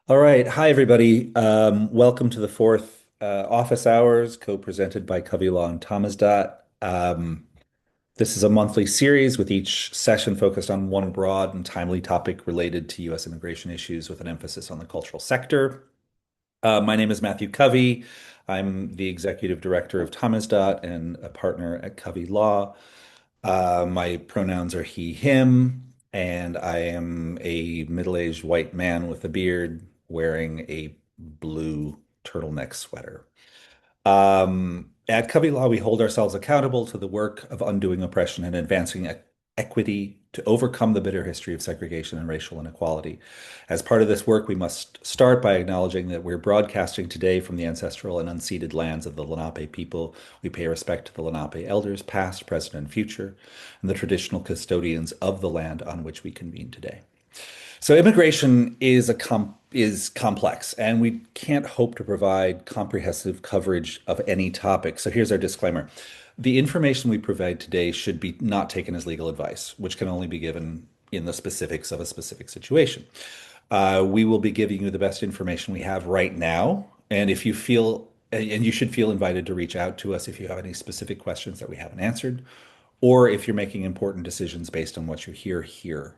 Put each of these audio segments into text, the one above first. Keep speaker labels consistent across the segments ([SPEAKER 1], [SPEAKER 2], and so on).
[SPEAKER 1] All right. Hi, everybody. Welcome to the fourth office hours, co-presented by CoveyLaw and Tamizdat. This is a monthly series with each session focused on one broad and timely topic related to U.S. immigration issues with an emphasis on the cultural sector. My name is Matthew Covey. I'm the executive director of Tamizdat and a partner at CoveyLaw. My pronouns are he, him, and I am a middle-aged white man with a beard wearing a blue turtleneck sweater. At Covey Law, we hold ourselves accountable to the work of undoing oppression and advancing equity to overcome the bitter history of segregation and racial inequality. As part of this work, we must start by acknowledging that we're broadcasting today from the ancestral and unceded lands of the Lenape people. We pay respect to the Lenape elders, past, present, and future, and the traditional custodians of the land on which we convene today. So immigration is complex, and we can't hope to provide comprehensive coverage of any topic. So here's our disclaimer. The information we provide today should be not taken as legal advice, which can only be given in the specifics of a specific situation. We will be giving you the best information we have right now, and if you feel, and you should feel invited to reach out to us if you have any specific questions that we haven't answered, or if you're making important decisions based on what you hear here.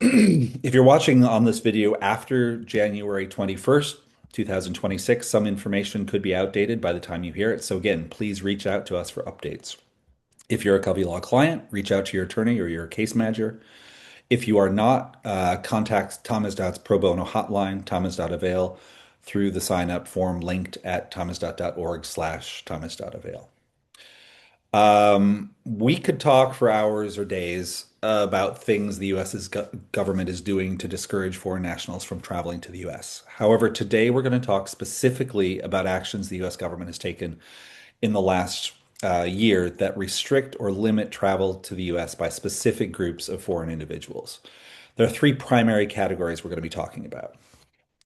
[SPEAKER 1] If you're watching on this video after January 21st, 2026, some information could be outdated by the time you hear it. So again, please reach out to us for updates. If you're a Covey Law client, reach out to your attorney or your case manager. If you are not, contact Tamizdat's pro bono hotline, Tamizdat.avail, through the sign up form linked at tamizdat.org/tamizdat.avail. We could talk for hours or days about things the U.S.'s government is doing to discourage foreign nationals from traveling to the U.S. However, today we're going to talk specifically about actions the U.S. government has taken in the last year that restrict or limit travel to the U.S. by specific groups of foreign individuals. There are three primary categories we're going to be talking about.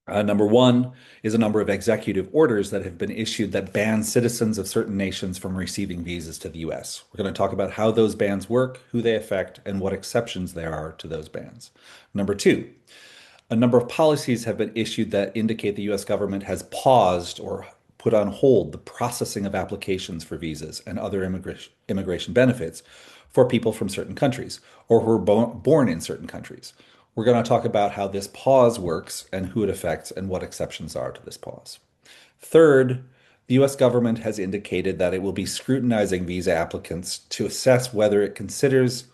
[SPEAKER 1] Number one is a number of executive orders that have been issued that ban citizens of certain nations from receiving visas to the US. We're going to talk about how those bans work, who they affect, and what exceptions there are to those bans. Number two, a number of policies have been issued that indicate the US government has paused or put on hold the processing of applications for visas and other immigration benefits for people from certain countries or who were born in certain countries. We're going to talk about how this pause works and who it affects and what exceptions are to this pause. Third, the US government has indicated that it will be scrutinizing visa applicants to assess whether it considers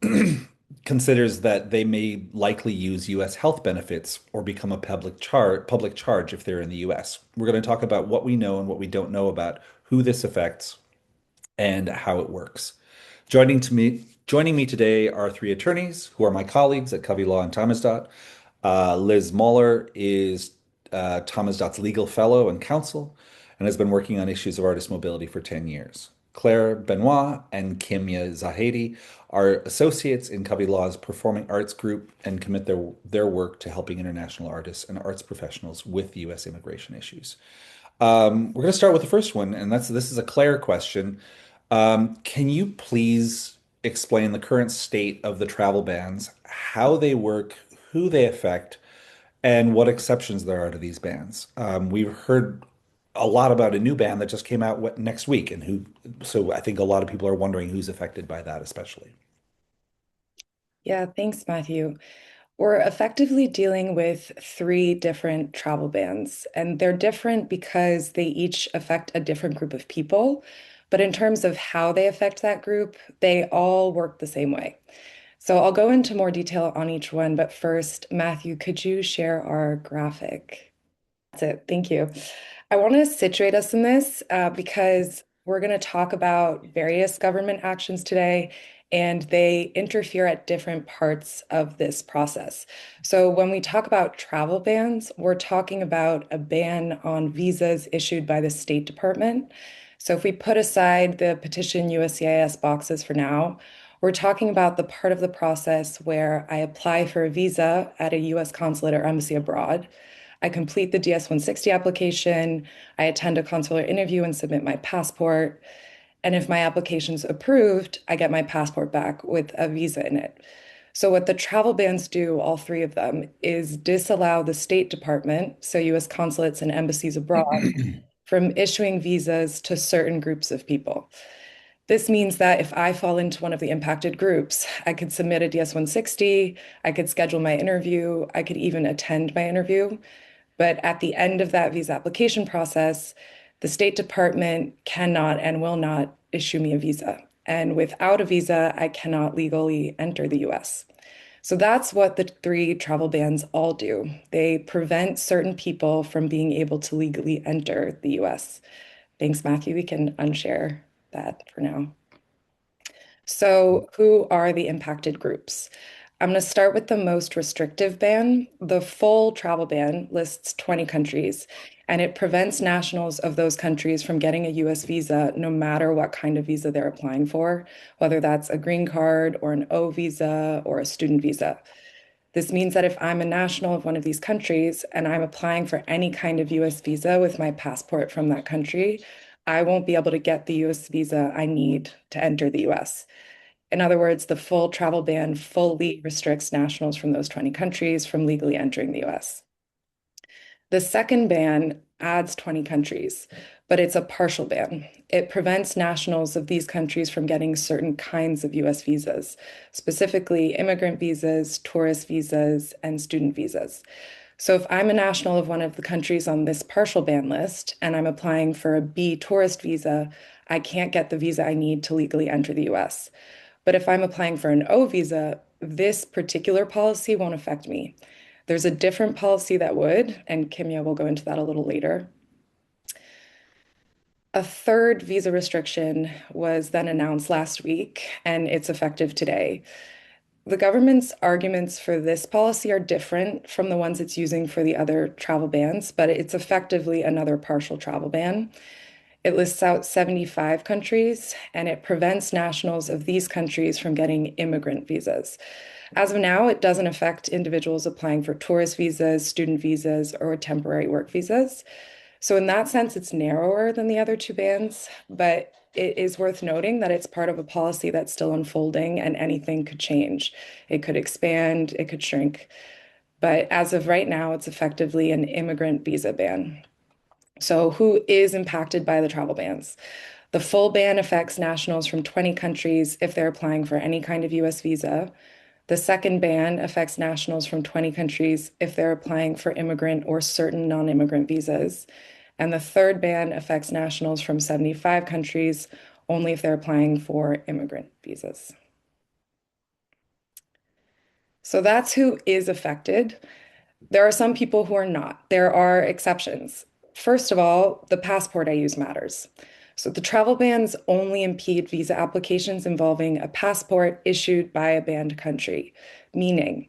[SPEAKER 1] that they may likely use US health benefits or become a public charge if they're in the US. We're going to talk about what we know and what we don't know about who this affects and how it works. Joining me today are three attorneys who are my colleagues at Covey Law and Tamizdat. Liz Moller is Tamizdat's legal fellow and counsel and has been working on issues of artist mobility for 10 years. Claire Benoit and Kimya Zahedi are associates in Covey Law's Performing Arts Group and commit their work to helping international artists and arts professionals with U.S. immigration issues. We're going to start with the first one, and this is a Claire question. Can you please explain the current state of the travel bans, how they work, who they affect, and what exceptions there are to these bans? We've heard a lot about a new ban that just came out next week, so I think a lot of people are wondering who's affected by that, especially.
[SPEAKER 2] Yeah, thanks, Matthew. We're effectively dealing with three different travel bans, and they're different because they each affect a different group of people. But in terms of how they affect that group, they all work the same way. So I'll go into more detail on each one, but first, Matthew, could you share our graphic? That's it. Thank you. I want to situate us in this because we're going to talk about various government actions today, and they interfere at different parts of this process. So when we talk about travel bans, we're talking about a ban on visas issued by the State Department. So if we put aside the petition USCIS boxes for now, we're talking about the part of the process where I apply for a visa at a US consulate or embassy abroad. I complete the DS-160 application, I attend a consular interview and submit my passport. And if my application's approved, I get my passport back with a visa in it. So, what the travel bans do, all three of them, is disallow the State Department, so US consulates and embassies abroad, from issuing visas to certain groups of people. This means that if I fall into one of the impacted groups, I could submit a DS-160, I could schedule my interview, I could even attend my interview. But at the end of that visa application process, the State Department cannot and will not issue me a visa. And without a visa, I cannot legally enter the US. So that's what the three travel bans all do. They prevent certain people from being able to legally enter the US. Thanks, Matthew. We can unshare that for now. So, who are the impacted groups? I'm going to start with the most restrictive ban. The full travel ban lists 20 countries, and it prevents nationals of those countries from getting a US visa, no matter what kind of visa they're applying for, whether that's a green card or an O visa or a student visa. This means that if I'm a national of one of these countries and I'm applying for any kind of US visa with my passport from that country, I won't be able to get the US visa I need to enter the US. In other words, the full travel ban fully restricts nationals from those 20 countries from legally entering the US. The second ban adds 20 countries, but it's a partial ban. It prevents nationals of these countries from getting certain kinds of US visas, specifically immigrant visas, tourist visas, and student visas. So if I'm a national of one of the countries on this partial ban list and I'm applying for a B tourist visa, I can't get the visa I need to legally enter the US. But if I'm applying for an O visa, this particular policy won't affect me. There's a different policy that would, and Kimya will go into that a little later. A third visa restriction was then announced last week, and it's effective today. The government's arguments for this policy are different from the ones it's using for the other travel bans, but it's effectively another partial travel ban. It lists out 75 countries and it prevents nationals of these countries from getting immigrant visas. As of now, it doesn't affect individuals applying for tourist visas, student visas, or temporary work visas. So, in that sense, it's narrower than the other two bans, but it is worth noting that it's part of a policy that's still unfolding and anything could change. It could expand, it could shrink. But as of right now, it's effectively an immigrant visa ban. So, who is impacted by the travel bans? The full ban affects nationals from 20 countries if they're applying for any kind of US visa. The second ban affects nationals from 20 countries if they're applying for immigrant or certain non-immigrant visas. And the third ban affects nationals from 75 countries only if they're applying for immigrant visas. So that's who is affected. There are some people who are not. There are exceptions. First of all, the passport I use matters. So the travel bans only impede visa applications involving a passport issued by a banned country, meaning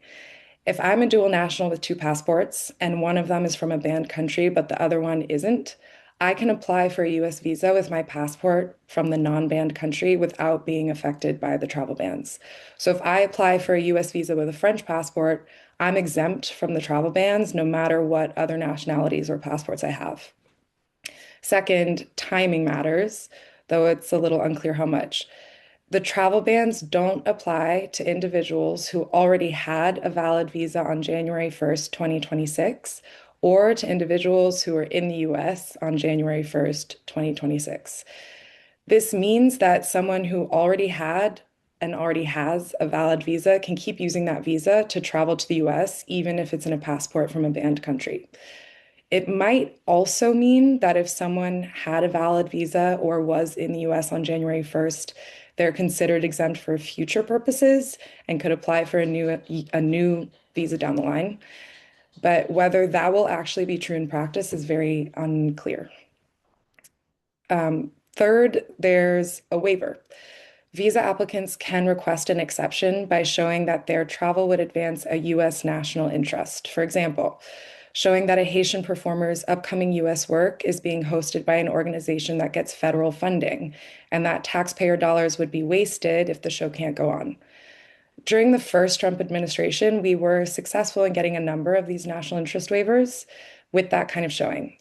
[SPEAKER 2] if I'm a dual national with two passports and one of them is from a banned country, but the other one isn't, I can apply for a US visa with my passport from the non-banned country without being affected by the travel bans. So if I apply for a US visa with a French passport, I'm exempt from the travel bans no matter what other nationalities or passports I have. Second, timing matters, though it's a little unclear how much. The travel bans don't apply to individuals who already had a valid visa on January 1st, 2026, or to individuals who are in the US on January 1st, 2026. This means that someone who already had and already has a valid visa can keep using that visa to travel to the US, even if it's in a passport from a banned country. It might also mean that if someone had a valid visa or was in the US on January 1st, they're considered exempt for future purposes and could apply for a new visa down the line. But whether that will actually be true in practice is very unclear. Third, there's a waiver. Visa applicants can request an exception by showing that their travel would advance a US national interest. For example, showing that a Haitian performer's upcoming US work is being hosted by an organization that gets federal funding, and that taxpayer dollars would be wasted if the show can't go on. During the first Trump administration, we were successful in getting a number of these national interest waivers with that kind of showing.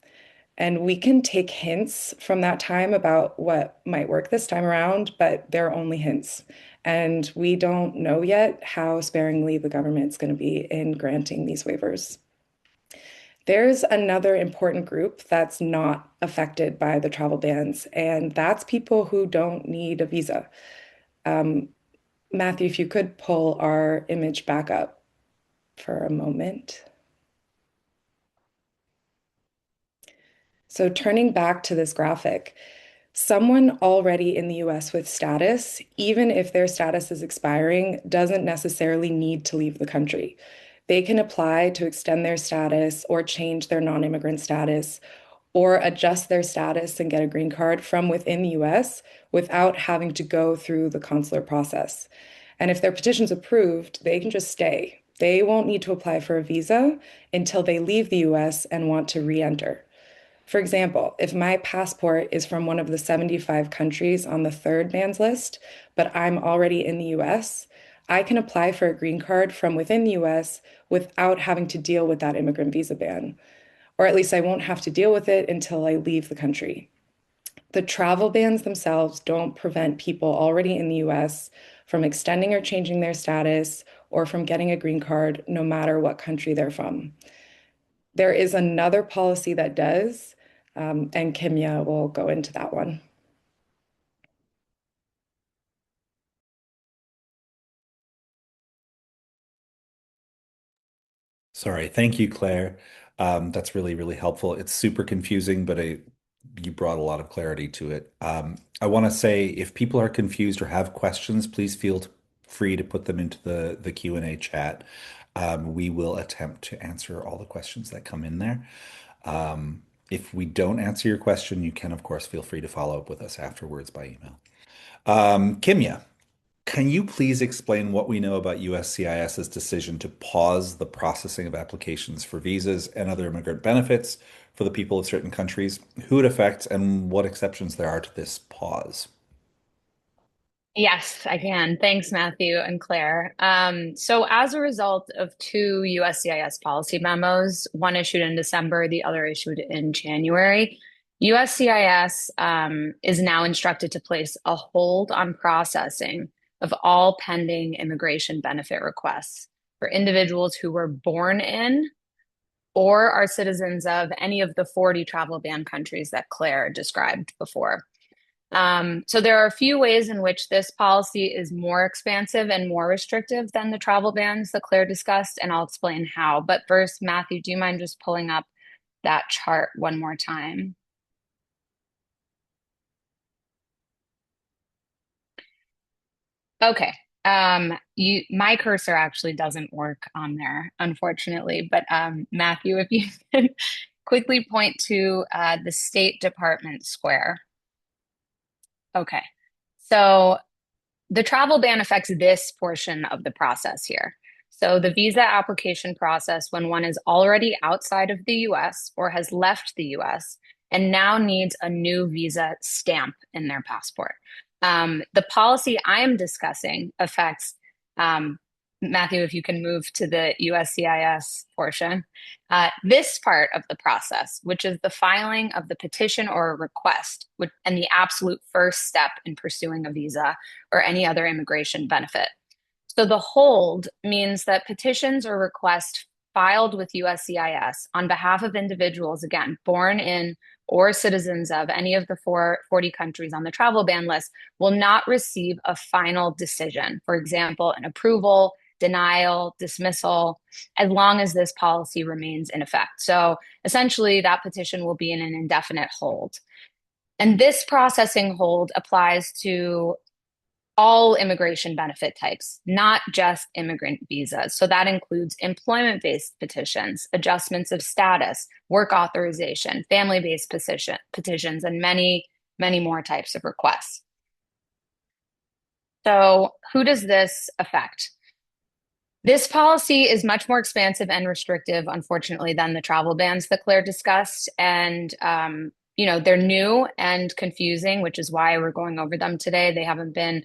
[SPEAKER 2] And we can take hints from that time about what might work this time around, but they're only hints. And we don't know yet how sparingly the government's going to be in granting these waivers. There's another important group that's not affected by the travel bans, and that's people who don't need a visa. Um, Matthew, if you could pull our image back up for a moment. So turning back to this graphic, someone already in the US with status, even if their status is expiring, doesn't necessarily need to leave the country. They can apply to extend their status or change their non-immigrant status or adjust their status and get a green card from within the US without having to go through the consular process. And if their petition's approved, they can just stay. They won't need to apply for a visa until they leave the US and want to re-enter. For example, if my passport is from one of the 75 countries on the third bans list, but I'm already in the US, I can apply for a green card from within the US without having to deal with that immigrant visa ban. Or at least I won't have to deal with it until I leave the country. The travel bans themselves don't prevent people already in the US from extending or changing their status or from getting a green card, no matter what country they're from. There is another policy that does, and Kimya will go into that one.
[SPEAKER 1] Sorry. Thank you, Claire. That's really, really helpful. It's super confusing, but you brought a lot of clarity to it. I want to say if people are confused or have questions, please feel free to put them into the Q&A chat. We will attempt to answer all the questions that come in there. If we don't answer your question, you can, of course, feel free to follow up with us afterwards by email. Kimya, can you please explain what we know about USCIS's decision to pause the processing of applications for visas and other immigrant benefits for the people of certain countries, who it affects, and what exceptions there are to this pause?
[SPEAKER 3] Yes, I can. Thanks, Matthew and Claire. So, as a result of two USCIS policy memos, one issued in December, the other issued in January, USCIS is now instructed to place a hold on processing of all pending immigration benefit requests for individuals who were born in or are citizens of any of the 40 travel ban countries that Claire described before. So there are a few ways in which this policy is more expansive and more restrictive than the travel bans that Claire discussed, and I'll explain how. But first, Matthew, do you mind just pulling up that chart one more time? Okay. My cursor actually doesn't work on there, unfortunately. But Matthew, if you can quickly point to the State Department square. Okay. So the travel ban affects this portion of the process here. So the visa application process when one is already outside of the US or has left the US and now needs a new visa stamp in their passport. The policy I am discussing affects, Matthew, if you can move to the USCIS portion, this part of the process, which is the filing of the petition or a request, and the absolute first step in pursuing a visa or any other immigration benefit. So the hold means that petitions or requests filed with USCIS on behalf of individuals, again, born in or citizens of any of the 40 countries on the travel ban list, will not receive a final decision. For example, an approval, denial, dismissal, as long as this policy remains in effect. So essentially, that petition will be in an indefinite hold. And this processing hold applies to all immigration benefit types, not just immigrant visas. So that includes employment-based petitions, adjustments of status, work authorization, family-based petitions, and many, many more types of requests. So who does this affect? This policy is much more expansive and restrictive, unfortunately, than the travel bans that Claire discussed. And they're new and confusing, which is why we're going over them today. They haven't been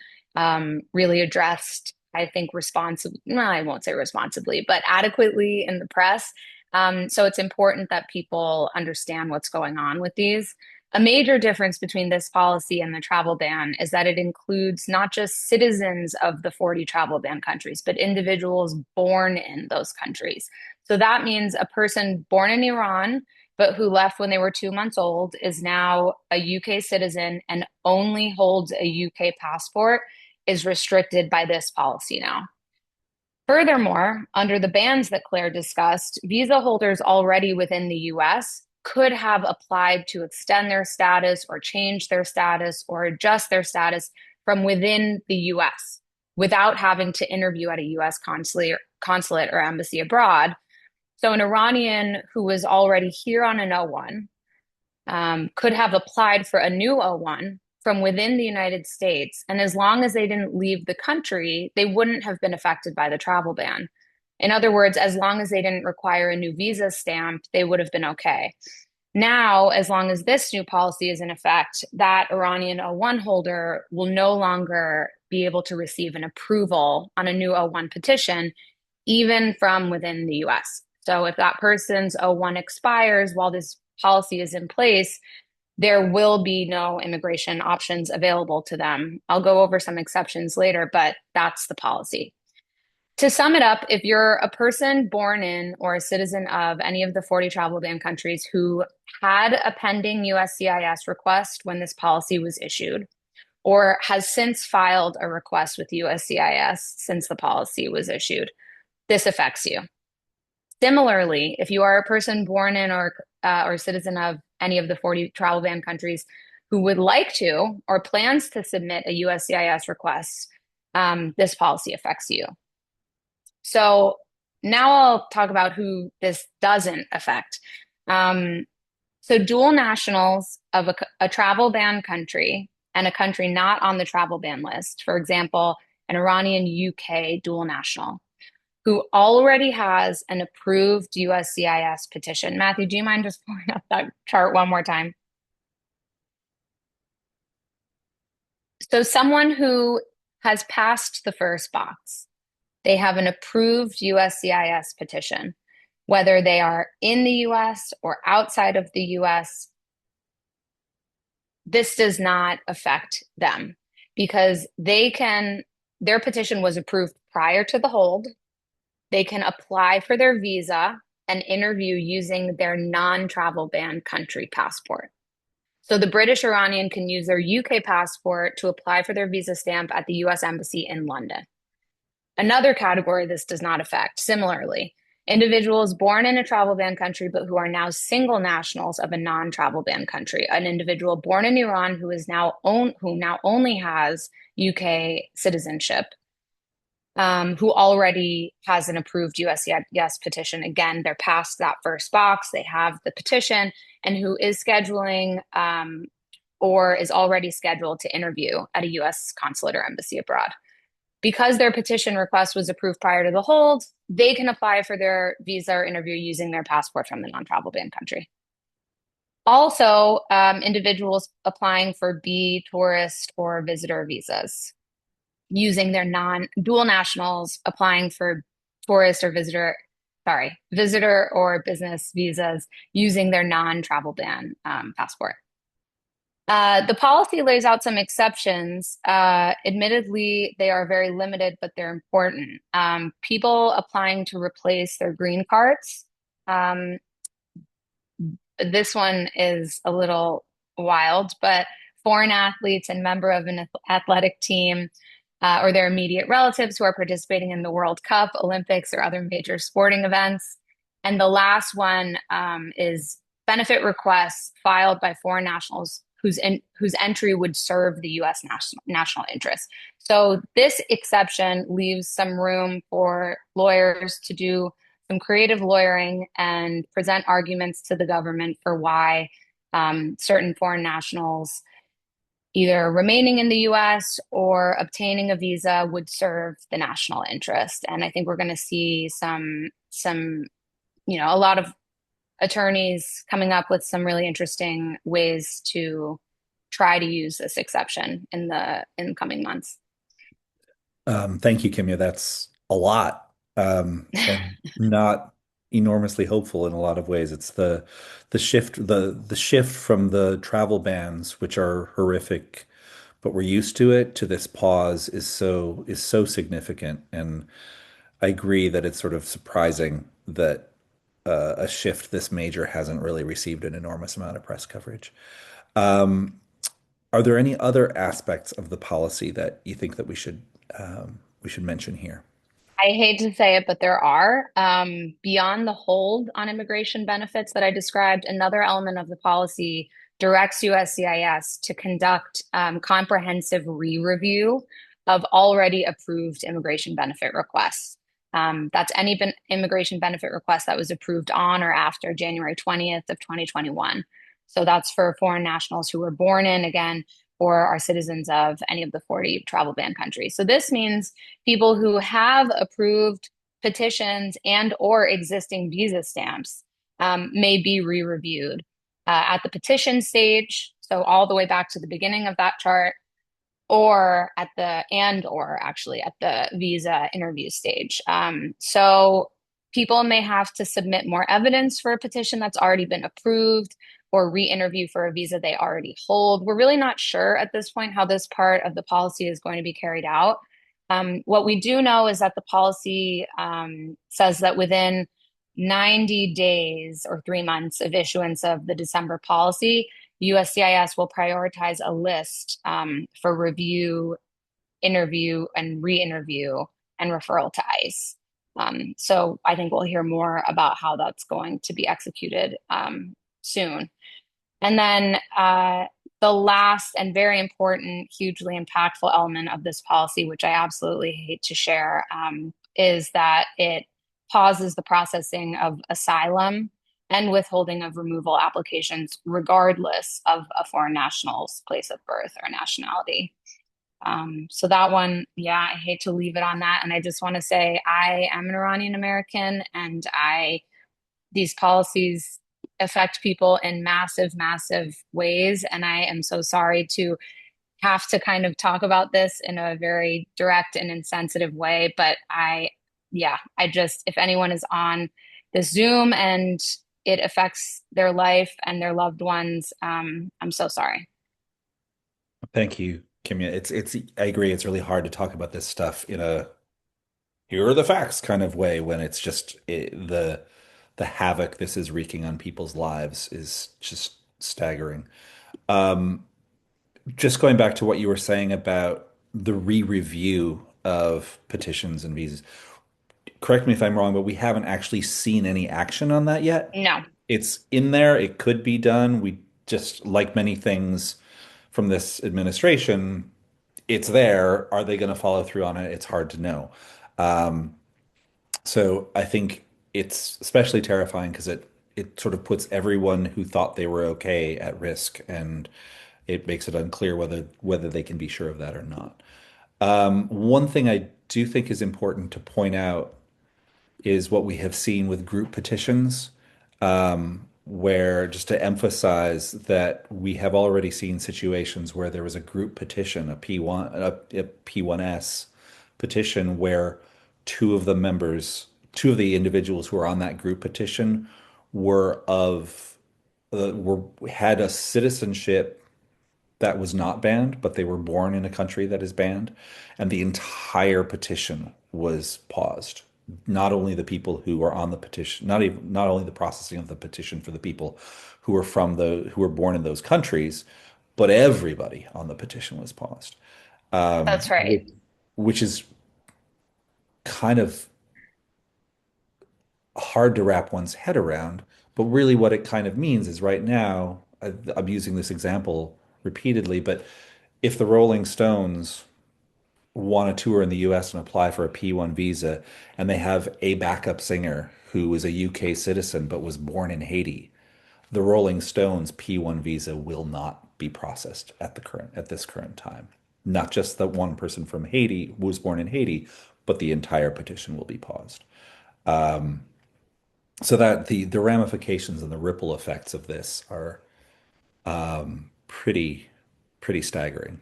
[SPEAKER 3] really addressed, I think, responsibly. Well, I won't say responsibly, but adequately in the press. So it's important that people understand what's going on with these. A major difference between this policy and the travel ban is that it includes not just citizens of the 40 travel ban countries, but individuals born in those countries. So that means a person born in Iran, but who left when they were 2 months old, is now a UK citizen and only holds a UK passport, is restricted by this policy now. Furthermore, under the bans that Claire discussed, visa holders already within the US could have applied to extend their status or change their status or adjust their status from within the US without having to interview at a US consulate or embassy abroad. So an Iranian who was already here on an O1 could have applied for a new O1 from within the United States. And as long as they didn't leave the country, they wouldn't have been affected by the travel ban. In other words, as long as they didn't require a new visa stamp, they would have been okay. Now, as long as this new policy is in effect, that Iranian O1 holder will no longer be able to receive an approval on a new O1 petition, even from within the US. So if that person's O1 expires while this policy is in place, there will be no immigration options available to them. I'll go over some exceptions later, but that's the policy. To sum it up, if you're a person born in or a citizen of any of the 40 travel ban countries who had a pending USCIS request when this policy was issued, or has since filed a request with USCIS since the policy was issued, this affects you. Similarly, if you are a person born in or citizen of any of the 40 travel ban countries who would like to or plans to submit a USCIS request, this policy affects you. So now I'll talk about who this doesn't affect. So dual nationals of a travel ban country and a country not on the travel ban list, for example, an Iranian UK dual national who already has an approved USCIS petition. Matthew, do you mind just pulling up that chart one more time? So someone who has passed the first box, they have an approved USCIS petition, whether they are in the US or outside of the US, this does not affect them because their petition was approved prior to the hold. They can apply for their visa and interview using their non-travel ban country passport. So the British Iranian can use their UK passport to apply for their visa stamp at the US Embassy in London. Another category this does not affect, similarly, individuals born in a travel ban country but who are now single nationals of a non-travel ban country. An individual born in Iran who now only has UK citizenship, who already has an approved USCIS petition. Again, they're past that first box, they have the petition, and who is scheduling or is already scheduled to interview at a US consulate or embassy abroad. Because their petition request was approved prior to the hold, they can apply for their visa or interview using their passport from the non-travel ban country. Also, individuals applying for B, tourist, or visitor visas using their dual nationals applying for tourist or visitor or business visas using their non-travel ban passport. The policy lays out some exceptions. Admittedly, they are very limited, but they're important. People applying to replace their green cards. This one is a little wild, but foreign athletes and member of an athletic team or their immediate relatives who are participating in the World Cup, Olympics, or other major sporting events. And the last one is benefit requests filed by foreign nationals whose entry would serve the U.S. national interest. So this exception leaves some room for lawyers to do some creative lawyering and present arguments to the government for why certain foreign nationals either remaining in the US or obtaining a visa would serve the national interest. And I think we're going to see a lot of attorneys coming up with some really interesting ways to try to use this exception in coming months.
[SPEAKER 1] Thank you, Kimya. That's a lot. And not enormously hopeful in a lot of ways. It's the shift from the travel bans, which are horrific, but we're used to it, to this pause is so significant. And I agree that it's sort of surprising that a shift this major hasn't really received an enormous amount of press coverage. Um, are there any other aspects of the policy that you think that we should mention here?
[SPEAKER 3] I hate to say it, but there are. Beyond the hold on immigration benefits that I described, another element of the policy directs USCIS to conduct comprehensive re-review of already approved immigration benefit requests. That's any immigration benefit request that was approved on or after January 20th of 2021. So that's for foreign nationals who were born in, again, or are citizens of any of the 40 travel ban countries. So this means people who have approved petitions and or existing visa stamps may be re-reviewed at the petition stage, so all the way back to the beginning of that chart, or at the and or actually at the visa interview stage. So people may have to submit more evidence for a petition that's already been approved or re-interview for a visa they already hold. We're really not sure at this point how this part of the policy is going to be carried out. What we do know is that the policy says that within 90 days or 3 months of issuance of the December policy, USCIS will prioritize a list for review, interview, and re-interview and referral to ICE. So I think we'll hear more about how that's going to be executed soon. And then the last and very important, hugely impactful element of this policy, which I absolutely hate to share, is that it pauses the processing of asylum and withholding of removal applications, regardless of a foreign national's place of birth or nationality. So that one, yeah, I hate to leave it on that. And I just want to say I am an Iranian American, and these policies affect people in massive, massive ways. And I am so sorry to have to kind of talk about this in a very direct and insensitive way. But yeah, I just, if anyone is on the Zoom and it affects their life and their loved ones, I'm so sorry.
[SPEAKER 1] Thank you, Kimya. I agree. It's really hard to talk about this stuff in a here are the facts kind of way when it's just the havoc this is wreaking on people's lives is just staggering. Um, just going back to what you were saying about the re-review of petitions and visas. Correct me if I'm wrong, but we haven't actually seen any action on that yet.
[SPEAKER 3] No,
[SPEAKER 1] It's in there. It could be done. We just, like many things from this administration, it's there. Are they going to follow through on it? It's hard to know. Um, so I think it's especially terrifying because it sort of puts everyone who thought they were okay at risk, and it makes it unclear whether they can be sure of that or not. One thing I do think is important to point out is what we have seen with group petitions, where just to emphasize that we have already seen situations where there was a group petition, a P1, a P1S petition, where two of the individuals who were on that group petition were had a citizenship that was not banned, but they were born in a country that is banned, and the entire petition was paused. Not only the people who were on the petition, not only the processing of the petition for the people who were born in those countries, but everybody on the petition was paused,
[SPEAKER 3] that's right.
[SPEAKER 1] which is kind of hard to wrap one's head around. But really, what it kind of means is right now, I'm using this example repeatedly, but if the Rolling Stones want to tour in the US and apply for a P1 visa, and they have a backup singer who is a UK citizen but was born in Haiti, the Rolling Stones P1 visa will not be processed at this current time. Not just the one person from Haiti who was born in Haiti, but the entire petition will be paused. So that the ramifications and the ripple effects of this are pretty staggering.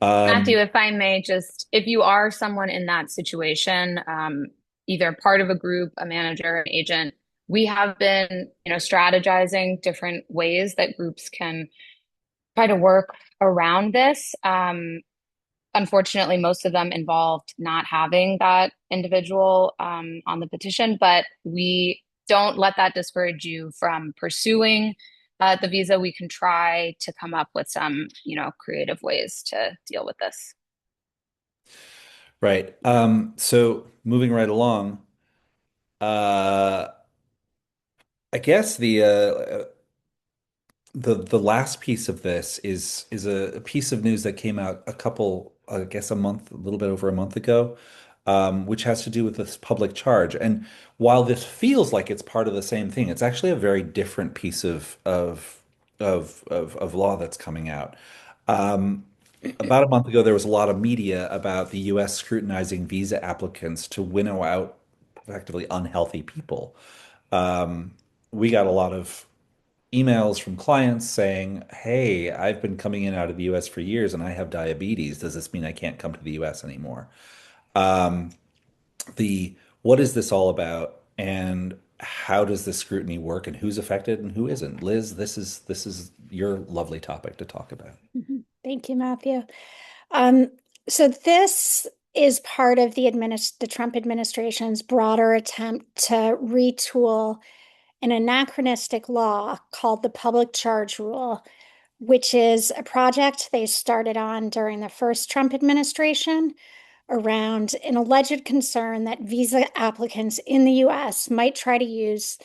[SPEAKER 3] Matthew, if I may, just if you are someone in that situation, either part of a group, a manager, an agent, we have been, strategizing different ways that groups can try to work around this. Unfortunately, most of them involved not having that individual on the petition, but we don't let that discourage you from pursuing the visa. We can try to come up with some, creative ways to deal with this.
[SPEAKER 1] Right. So moving right along, uh, I guess the last piece of this is a piece of news that came out a couple, I guess a month, a little bit over a month ago, which has to do with this public charge. And while this feels like it's part of the same thing, it's actually a very different piece of law that's coming out. Um, about a month ago, there was a lot of media about the U.S. scrutinizing visa applicants to winnow out effectively unhealthy people. Um, we got a lot of emails from clients saying, "Hey, I've been coming in out of the US for years and I have diabetes. Does this mean I can't come to the US anymore?" Um, the what is this all about and how does the scrutiny work and who's affected and who isn't? Liz, this is your lovely topic to talk about.
[SPEAKER 4] Mhm. Thank you, Matthew. Um, so this is part of the Trump administration's broader attempt to retool an anachronistic law called the Public Charge Rule, which is a project they started on during the first Trump administration around an alleged concern that visa applicants in the US might try to use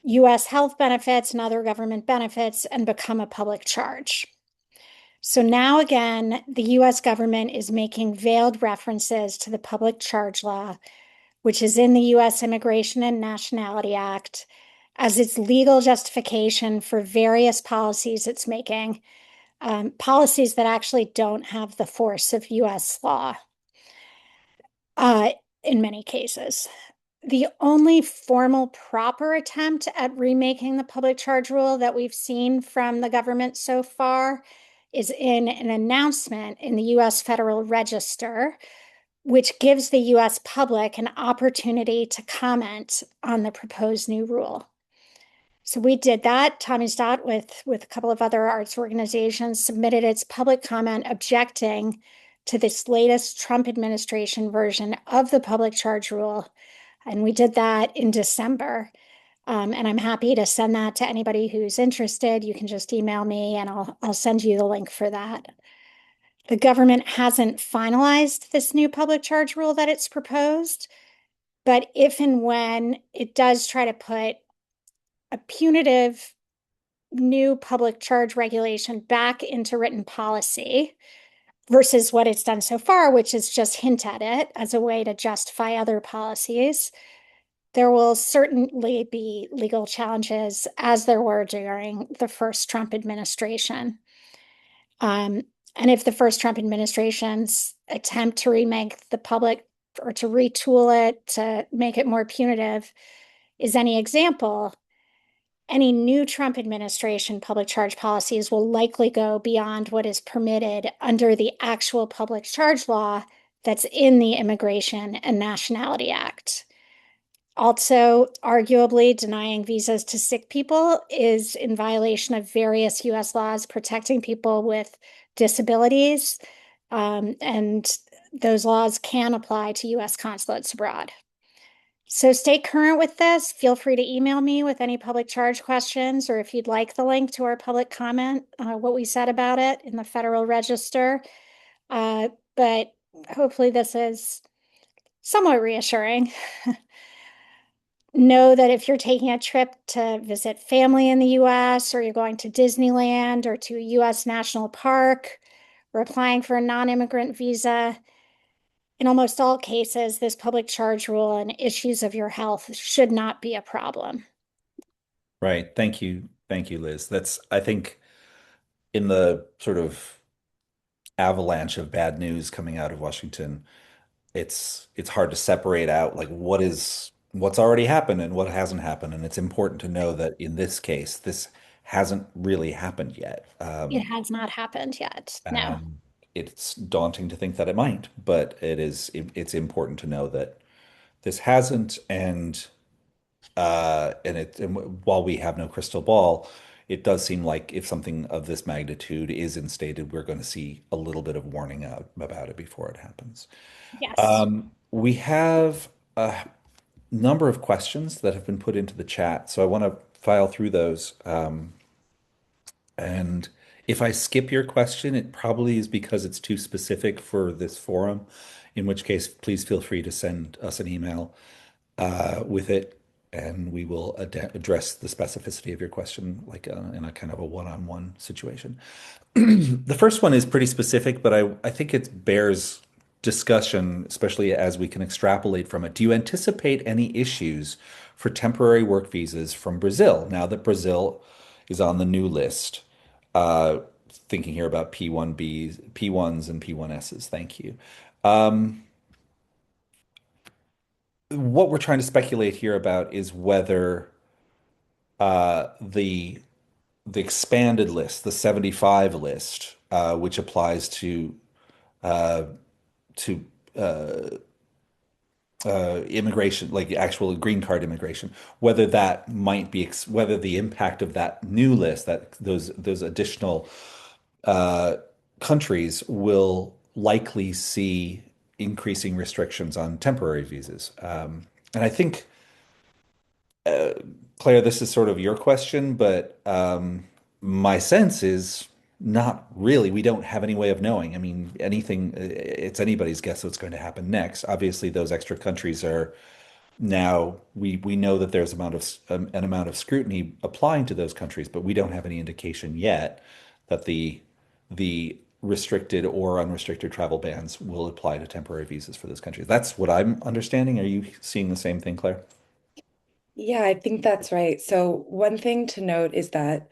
[SPEAKER 4] US health benefits and other government benefits and become a public charge. So now again, the US government is making veiled references to the public charge law, which is in the US Immigration and Nationality Act, as its legal justification for various policies it's making, policies that actually don't have the force of US law uh, in many cases. The only formal proper attempt at remaking the public charge rule that we've seen from the government so far is in an announcement in the US Federal Register, which gives the US public an opportunity to comment on the proposed new rule. So we did that. Tamizdat, with a couple of other arts organizations, submitted its public comment objecting to this latest Trump administration version of the public charge rule. And we did that in December. And I'm happy to send that to anybody who's interested. You can just email me and I'll send you the link for that. The government hasn't finalized this new public charge rule that it's proposed, but if and when it does try to put a punitive new public charge regulation back into written policy versus what it's done so far, which is just hint at it as a way to justify other policies, there will certainly be legal challenges, as there were during the first Trump administration. Um, and if the first Trump administration's attempt to remake the public or to retool it to make it more punitive is any example, any new Trump administration public charge policies will likely go beyond what is permitted under the actual public charge law that's in the Immigration and Nationality Act. Also, arguably, denying visas to sick people is in violation of various US laws protecting people with disabilities, and those laws can apply to US consulates abroad. So stay current with this. Feel free to email me with any public charge questions, or if you'd like the link to our public comment, what we said about it in the Federal Register. But hopefully this is somewhat reassuring. Know that if you're taking a trip to visit family in the US, or you're going to Disneyland or to a US national park, or applying for a non-immigrant visa, in almost all cases, this public charge rule and issues of your health should not be a problem.
[SPEAKER 1] Right. Thank you. Thank you, Liz. That's, I think, in the sort of avalanche of bad news coming out of Washington, it's hard to separate out like what's already happened and what hasn't happened. And it's important to know that in this case, this hasn't really happened yet.
[SPEAKER 4] It has not happened yet. No.
[SPEAKER 1] And it's daunting to think that it might, but it's important to know that this hasn't. And And while we have no crystal ball, it does seem like if something of this magnitude is instated, we're going to see a little bit of warning out about it before it happens.
[SPEAKER 4] Yes.
[SPEAKER 1] We have a number of questions that have been put into the chat, so I want to file through those. And if I skip your question, it probably is because it's too specific for this forum, in which case, please feel free to send us an email with it, and we will address the specificity of your question like in a kind of a one-on-one situation. The first one is pretty specific, but I think it bears discussion, especially as we can extrapolate from it. Do you anticipate any issues for temporary work visas from Brazil now that Brazil is on the new list? Uh, Thinking here about P1Bs, P1s and P1Ss. Thank you. What we're trying to speculate here about is whether the expanded list, the 75 list, which applies uh, to immigration, like the actual green card immigration, whether that might be whether the impact of that new list, that those additional uh, countries will likely see increasing restrictions on temporary visas. And I think Claire, this is sort of your question, but my sense is not really. We don't have any way of knowing. I mean, it's anybody's guess what's going to happen next. Obviously, those extra countries are now, we know that there's an amount of scrutiny applying to those countries, but we don't have any indication yet that the restricted or unrestricted travel bans will apply to temporary visas for those countries. That's what I'm understanding. Are you seeing the same thing, Claire?
[SPEAKER 2] Yeah, I think that's right. So one thing to note is that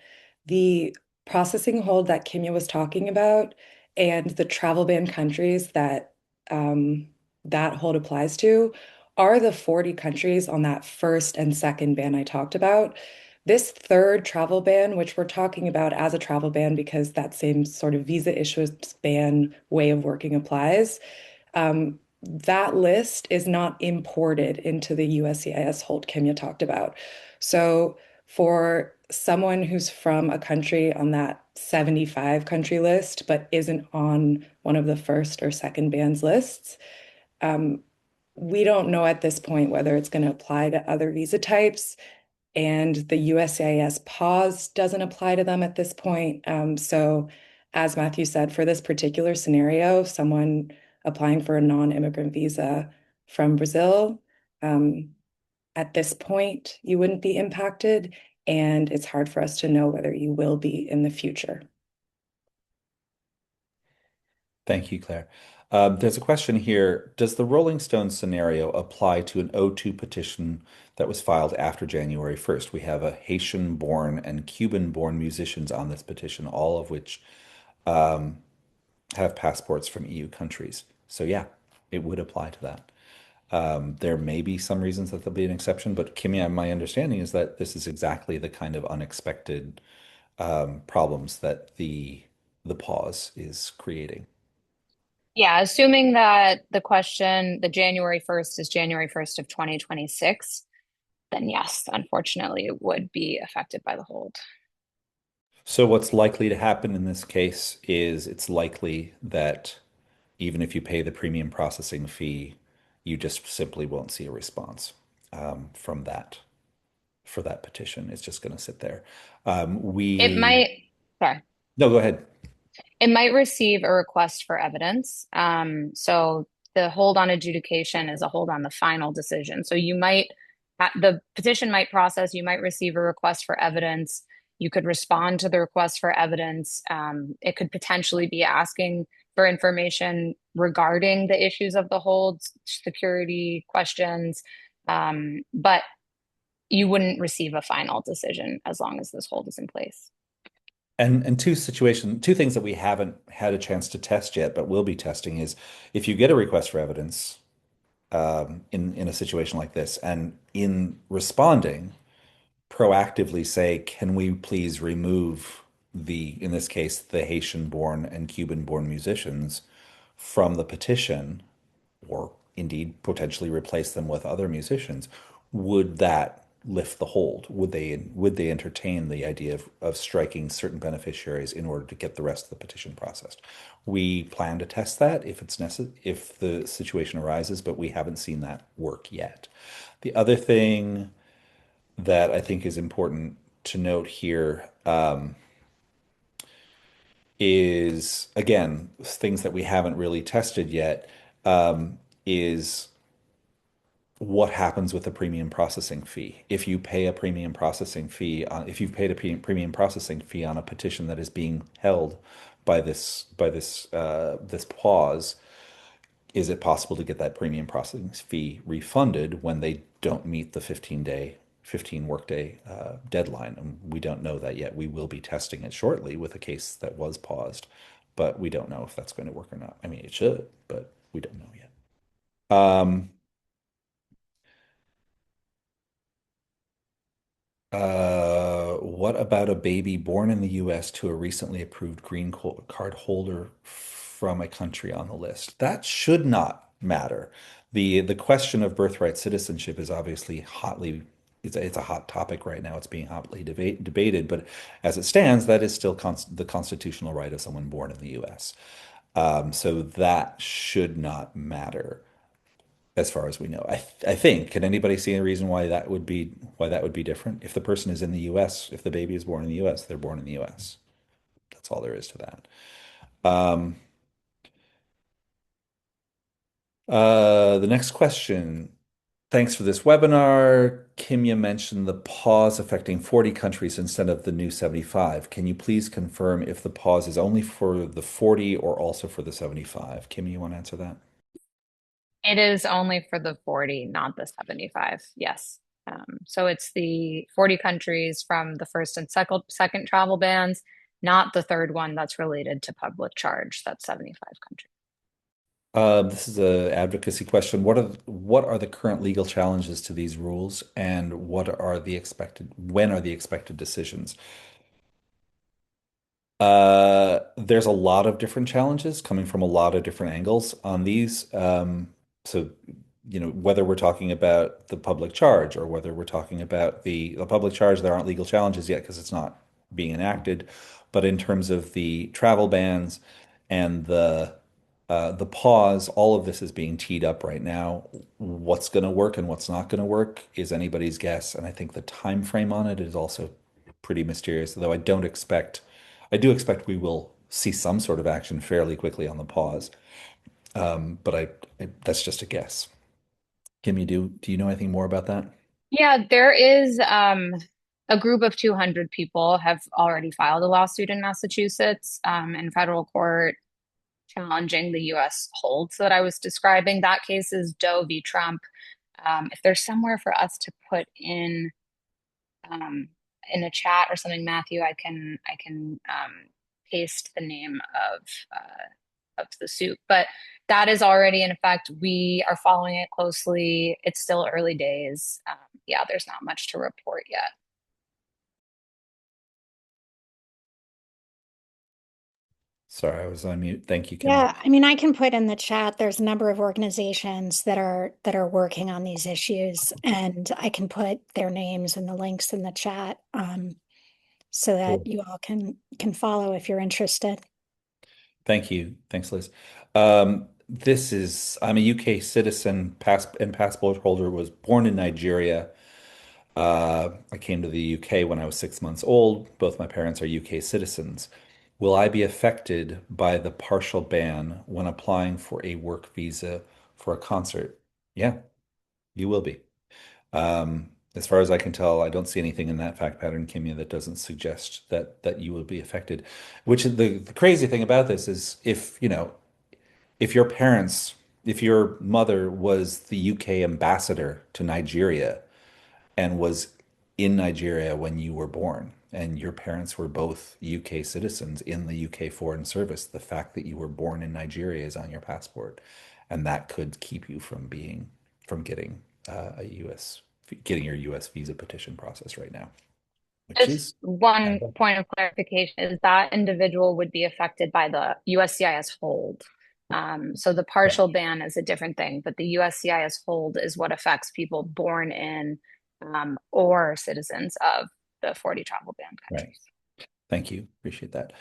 [SPEAKER 2] the processing hold that Kimya was talking about and the travel ban countries that that hold applies to are the 40 countries on that first and second ban I talked about. This third travel ban, which we're talking about as a travel ban because that same sort of visa issuance ban way of working applies, that list is not imported into the USCIS hold Kimya talked about. So for someone who's from a country on that 75 country list, but isn't on one of the first or second bans lists, um, we don't know at this point whether it's going to apply to other visa types. And the USCIS pause doesn't apply to them at this point. So, as Matthew said, for this particular scenario, someone applying for a non-immigrant visa from Brazil, um, at this point, you wouldn't be impacted, and it's hard for us to know whether you will be in the future.
[SPEAKER 1] Thank you, Claire. There's a question here. Does the Rolling Stones scenario apply to an O2 petition that was filed after January 1st? We have a Haitian-born and Cuban-born musicians on this petition, all of which have passports from EU countries. So yeah, it would apply to that. There may be some reasons that there'll be an exception, but Kimia, my understanding is that this is exactly the kind of unexpected problems that the pause is creating.
[SPEAKER 3] Yeah, assuming that the January 1st is January 1st of 2026, then yes, unfortunately, it would be affected by the hold.
[SPEAKER 1] So what's likely to happen in this case is it's likely that even if you pay the premium processing fee, you just simply won't see a response from that for that petition. It's just going to sit there.
[SPEAKER 3] It
[SPEAKER 1] We
[SPEAKER 3] might, sorry.
[SPEAKER 1] No, go ahead.
[SPEAKER 3] It might receive a request for evidence. So the hold on adjudication is a hold on the final decision. So the petition might process, you might receive a request for evidence. You could respond to the request for evidence. It could potentially be asking for information regarding the issues of the hold, security questions, but you wouldn't receive a final decision as long as this hold is in place.
[SPEAKER 1] And two things that we haven't had a chance to test yet, but will be testing is if you get a request for evidence in a situation like this, and in responding, proactively say, can we please remove in this case, the Haitian-born and Cuban-born musicians from the petition, or indeed potentially replace them with other musicians? Would that lift the hold? Would they entertain the idea of striking certain beneficiaries in order to get the rest of the petition processed? We plan to test that if it's necessary, if the situation arises, but we haven't seen that work yet. The other thing that I think is important to note here is, again, things that we haven't really tested yet, is what happens with the premium processing fee. If you pay a premium processing fee on, if you've paid a premium processing fee on a petition that is being held by this pause, is it possible to get that premium processing fee refunded when they don't meet the 15 workday deadline? And we don't know that yet. We will be testing it shortly with a case that was paused, but we don't know if that's going to work or not. I mean, it should, but we don't know yet. What about a baby born in the US to a recently approved green card holder from a country on the list? That should not matter. The question of birthright citizenship is obviously it's a hot topic right now. It's being hotly debated, but as it stands, that is still the constitutional right of someone born in the US. So that should not matter as far as we know. I think. Can anybody see a reason why that would be different? If the person is in the U.S., if the baby is born in the U.S., they're born in the U.S. That's all there is to that. Um, the next question. Thanks for this webinar. Kimya mentioned the pause affecting 40 countries instead of the new 75. Can you please confirm if the pause is only for the 40 or also for the 75? Kimya, you want to answer that?
[SPEAKER 3] It is only for the 40, not the 75. Yes. So it's the 40 countries from the first and second travel bans, not the third one that's related to public charge. That's 75 countries.
[SPEAKER 1] This is a advocacy question. What are the current legal challenges to these rules, and when are the expected decisions? There's a lot of different challenges coming from a lot of different angles on these. So, whether we're talking about the public charge or whether we're talking about the public charge, there aren't legal challenges yet because it's not being enacted. But in terms of the travel bans and the pause, all of this is being teed up right now. What's going to work and what's not going to work is anybody's guess, and I think the time frame on it is also pretty mysterious. Though I do expect we will see some sort of action fairly quickly on the pause. But that's just a guess. Kim, do you know anything more about that?
[SPEAKER 3] Yeah, there is a group of 200 people have already filed a lawsuit in Massachusetts in federal court challenging the US holds that I was describing. That case is Doe v. Trump. If there's somewhere for us to put um, in a chat or something, Matthew, I can paste the name of the suit. But that is already in effect. We are following it closely. It's still early days. Yeah, there's not much to report yet.
[SPEAKER 1] Sorry, I was on mute. Thank you, Kimmy.
[SPEAKER 4] Yeah, I mean, I can put in the chat, there's a number of organizations that are working on these issues, and I can put their names and the links in the chat, so
[SPEAKER 1] Cool.
[SPEAKER 4] that you all can follow if you're interested.
[SPEAKER 1] Thank you. Thanks, Liz. I'm a UK citizen, and passport holder, was born in Nigeria. I came to the UK when I was 6 months old. Both my parents are UK citizens. Will I be affected by the partial ban when applying for a work visa for a concert? Yeah, you will be. As far as I can tell, I don't see anything in that fact pattern, Kimia, that doesn't suggest that you will be affected. Which is the crazy thing about this is if your parents, if your mother was the UK ambassador to Nigeria and was in Nigeria when you were born, and your parents were both UK citizens in the UK Foreign Service, the fact that you were born in Nigeria is on your passport, and that could keep you from getting getting your US visa petition process right now, which
[SPEAKER 3] Just
[SPEAKER 1] is
[SPEAKER 3] one point of clarification is that individual would be affected by the USCIS hold. So the
[SPEAKER 1] right.
[SPEAKER 3] partial ban is a different thing, but the USCIS hold is what affects people born in or citizens of the 40 travel ban
[SPEAKER 1] Right.
[SPEAKER 3] countries.
[SPEAKER 1] Thank you. Appreciate that.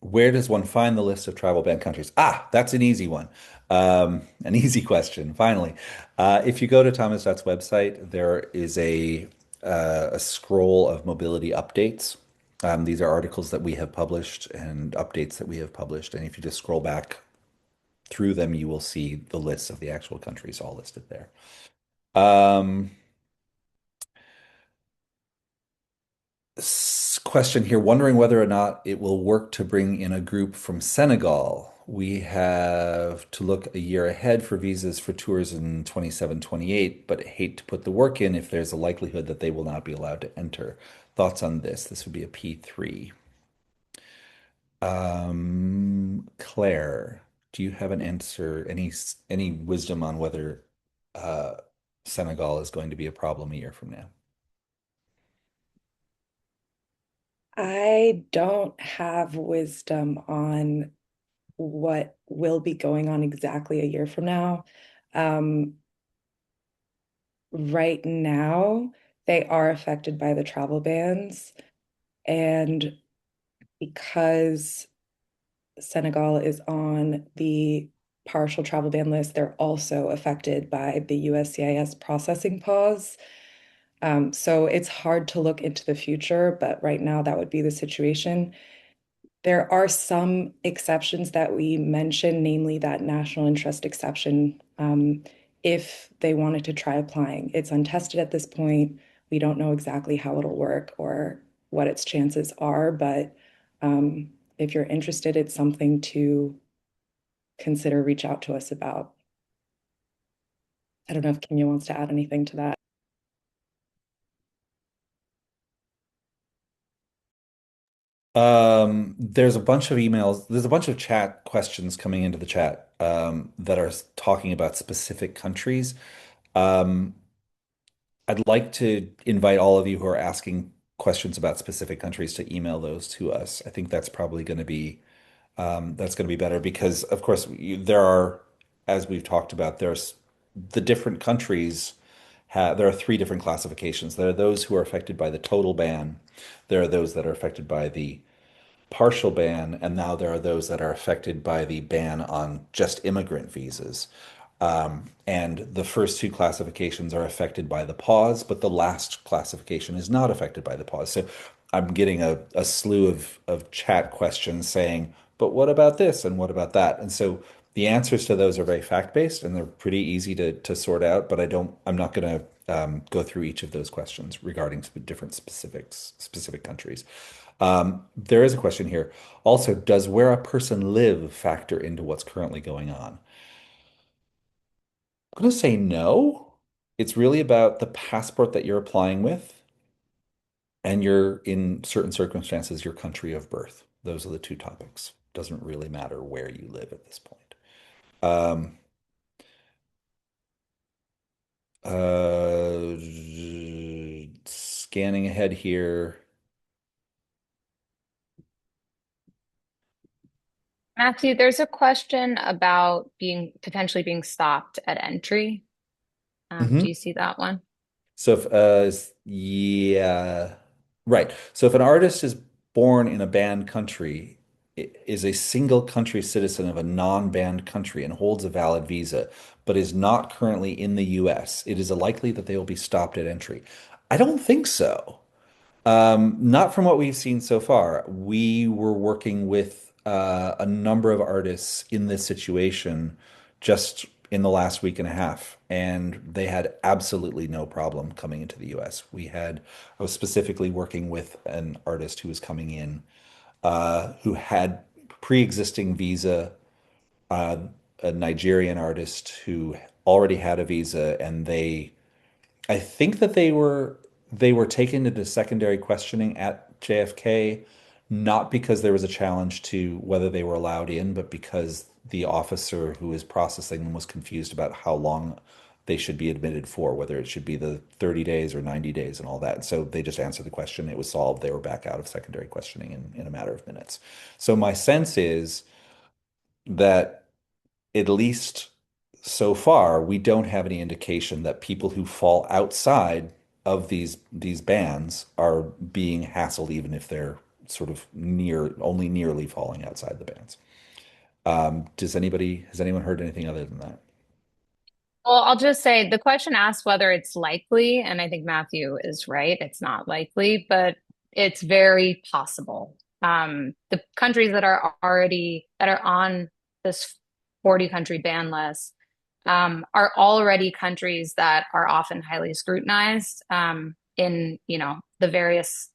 [SPEAKER 1] Where does one find the list of travel ban countries? Ah, that's an easy one. An easy question, finally. If you go to Tamizdat's website, there is a scroll of mobility updates. These are articles that we have published and updates that we have published. And if you just scroll back through them, you will see the lists of the actual countries all listed there. Um, Question here, wondering whether or not it will work to bring in a group from Senegal. We have to look a year ahead for visas for tours in 27, 28, but hate to put the work in if there's a likelihood that they will not be allowed to enter. Thoughts on this? This would be a P3. Claire, do you have an answer, any wisdom on whether uh, Senegal is going to be a problem a year from now?
[SPEAKER 2] I don't have wisdom on what will be going on exactly a year from now. Um, right now, they are affected by the travel bans. And because Senegal is on the partial travel ban list, they're also affected by the USCIS processing pause. So it's hard to look into the future, but right now that would be the situation. There are some exceptions that we mentioned, namely that national interest exception, if they wanted to try applying. It's untested at this point. We don't know exactly how it'll work or what its chances are, but if you're interested, it's something to consider, reach out to us about. I don't know if Kimya wants to add anything to that.
[SPEAKER 1] There's a bunch of emails, there's a bunch of chat questions coming into the chat that are talking about specific countries. Um, I'd like to invite all of you who are asking questions about specific countries to email those to us. I think that's probably going to be that's going to be better because, of course, there are, as we've talked about, there's the different countries have, there are three different classifications. There are those who are affected by the total ban. There are those that are affected by the partial ban, and now there are those that are affected by the ban on just immigrant visas. And the first two classifications are affected by the pause, but the last classification is not affected by the pause. So I'm getting a slew of chat questions saying, but what about this and what about that? And so the answers to those are very fact-based and they're pretty easy to sort out, but I'm not going to go through each of those questions regarding different specific countries. There is a question here. Also, does where a person live factor into what's currently going on? I'm going to say no. It's really about the passport that you're applying with and your, in certain circumstances, your country of birth. Those are the two topics. Doesn't really matter where you live at this point. Um, uh, Scanning ahead here.
[SPEAKER 3] Matthew, there's a question about being potentially being stopped at entry. Do you see that one?
[SPEAKER 1] So if yeah, right. So if an artist is born in a banned country, is a single country citizen of a non-banned country and holds a valid visa, but is not currently in the US, it is likely that they will be stopped at entry. I don't think so. Not from what we've seen so far. We were working with a number of artists in this situation just in the last week and a half, and they had absolutely no problem coming into the US. I was specifically working with an artist who was coming in who had pre-existing visa, uh, a Nigerian artist who already had a visa, and I think that they were taken into secondary questioning at JFK, not because there was a challenge to whether they were allowed in, but because the officer who was processing them was confused about how long they should be admitted for, whether it should be the 30 days or 90 days and all that. So they just answered the question. It was solved. They were back out of secondary questioning in a matter of minutes. So my sense is that at least so far, we don't have any indication that people who fall outside of these bands are being hassled, even if they're sort of only nearly falling outside the bands. Has anyone heard anything other than that?
[SPEAKER 3] Well, I'll just say the question asks whether it's likely, and I think Matthew is right. It's not likely, but it's very possible. The countries that are on this 40 country ban list are already countries that are often highly scrutinized in, the various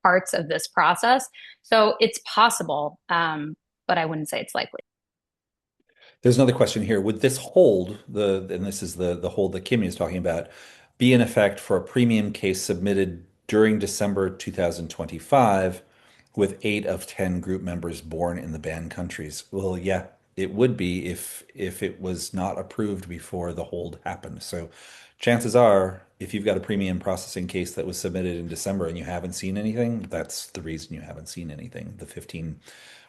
[SPEAKER 3] parts of this process. So it's possible, but I wouldn't say it's likely.
[SPEAKER 1] There's another question here. Would this hold, and this is the hold that Kimmy is talking about, be in effect for a premium case submitted during December 2025 with 8 of 10 group members born in the banned countries? Well, yeah, it would be if it was not approved before the hold happened. So chances are, if you've got a premium processing case that was submitted in December and you haven't seen anything, that's the reason you haven't seen anything. The 15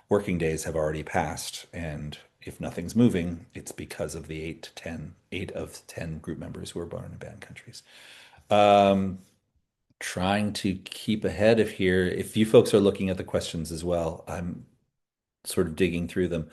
[SPEAKER 1] working days have already passed, and if nothing's moving, it's because of the 8 of 10 group members who are born in banned countries. Um, Trying to keep ahead of here. If you folks are looking at the questions as well, I'm sort of digging through them.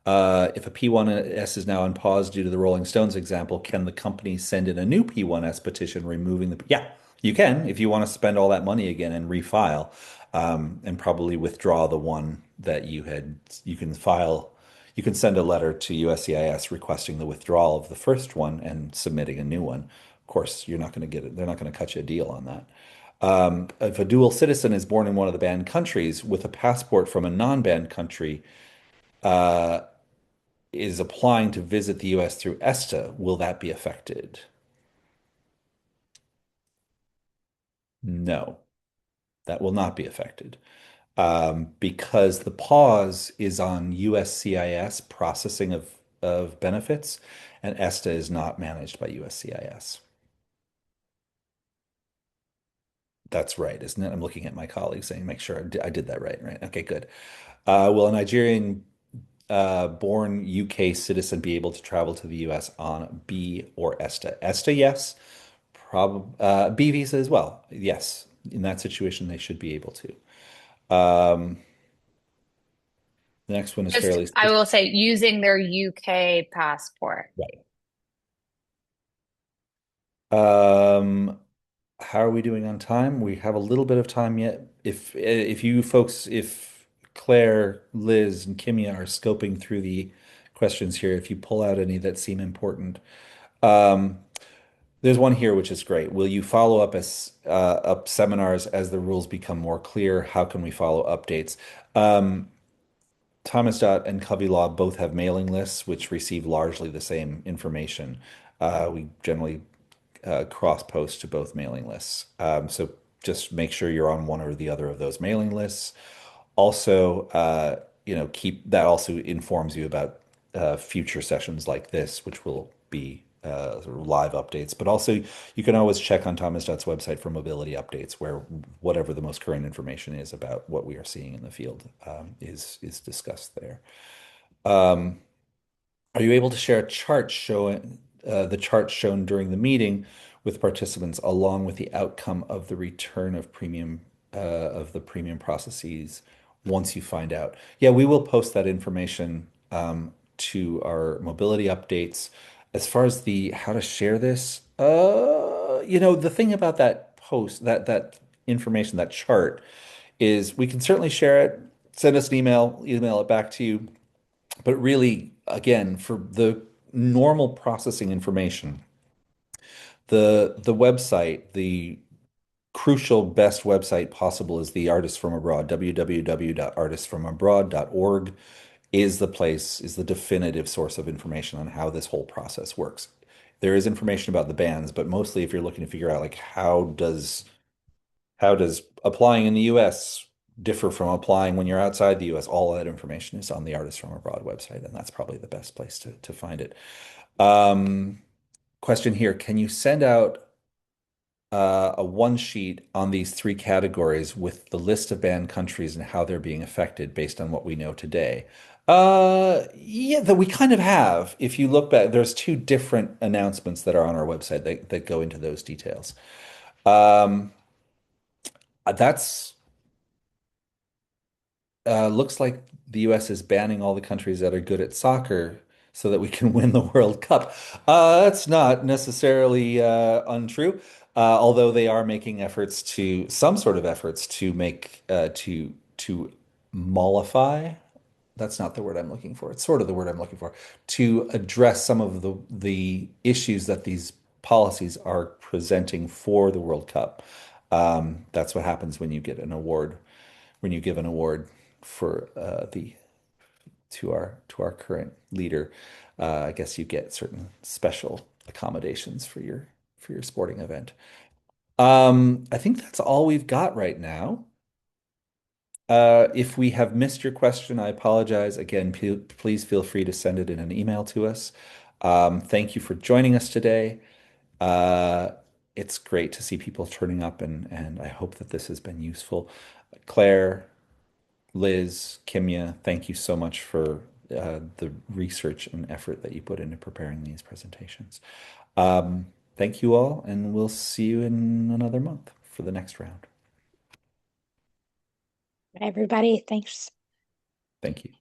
[SPEAKER 1] If a P1S is now on pause due to the Rolling Stones example, can the company send in a new P1S petition removing the? Yeah, you can if you want to spend all that money again and refile, and probably withdraw the one that you had. You can file. You can send a letter to USCIS requesting the withdrawal of the first one and submitting a new one. Of course, you're not going to get it. They're not going to cut you a deal on that. If a dual citizen is born in one of the banned countries with a passport from a non-banned country, uh, is applying to visit the US through ESTA, will that be affected? No, that will not be affected. Because the pause is on USCIS processing of benefits, and ESTA is not managed by USCIS. That's right, isn't it? I'm looking at my colleagues saying, make sure I did that right, right? Okay, good. Will a Nigerian born UK citizen be able to travel to the US on B or ESTA? ESTA, yes. B visa as well. Yes. In that situation, they should be able to. Um, the next one is
[SPEAKER 3] Just,
[SPEAKER 1] fairly.
[SPEAKER 3] I will say, using their UK passport.
[SPEAKER 1] Right. Um, how are we doing on time? We have a little bit of time yet. If you folks, if Claire, Liz, and Kimya are scoping through the questions here, if you pull out any that seem important, um, there's one here which is great. Will you follow up seminars as the rules become more clear? How can we follow updates? Um, Tamizdat and CoveyLaw both have mailing lists which receive largely the same information. We generally cross post to both mailing lists. So just make sure you're on one or the other of those mailing lists. Also, keep that also informs you about future sessions like this, which will be sort of live updates. But also, you can always check on Tamizdat's website for mobility updates, where whatever the most current information is about what we are seeing in the field is discussed there. Um, are you able to share a chart showing the chart shown during the meeting with participants, along with the outcome of the return of the premium processes once you find out? Yeah, we will post that information to our mobility updates. As far as the how to share this, the thing about that post, that information, that chart, is we can certainly share it. Send us an email it back to you. But really, again, for the normal processing information, the website, the crucial best website possible is the Artists from Abroad. www.artistsfromabroad.org is the definitive source of information on how this whole process works. There is information about the bans, but mostly if you're looking to figure out like how does applying in the US differ from applying when you're outside the US, all that information is on the Artists from Abroad website, and that's probably the best place to find it. Um, Question here, can you send out a one sheet on these three categories with the list of banned countries and how they're being affected based on what we know today? Yeah, that we kind of have. If you look back, there's two different announcements that are on our website that go into those details. Um, that's looks like the US is banning all the countries that are good at soccer so that we can win the World Cup. That's not necessarily untrue, although they are making efforts to some sort of efforts to make to mollify. That's not the word I'm looking for. It's sort of the word I'm looking for to address some of the issues that these policies are presenting for the World Cup. That's what happens when you get an award, when you give an award for the to our current leader. I guess you get certain special accommodations for your sporting event. I think that's all we've got right now. If we have missed your question, I apologize. Again, please feel free to send it in an email to us. Thank you for joining us today. Uh, it's great to see people turning up, and I hope that this has been useful. Claire, Liz, Kimya, thank you so much for the research and effort that you put into preparing these presentations. Thank you all, and we'll see you in another month for the next round.
[SPEAKER 4] Everybody, thanks.
[SPEAKER 1] Thank you.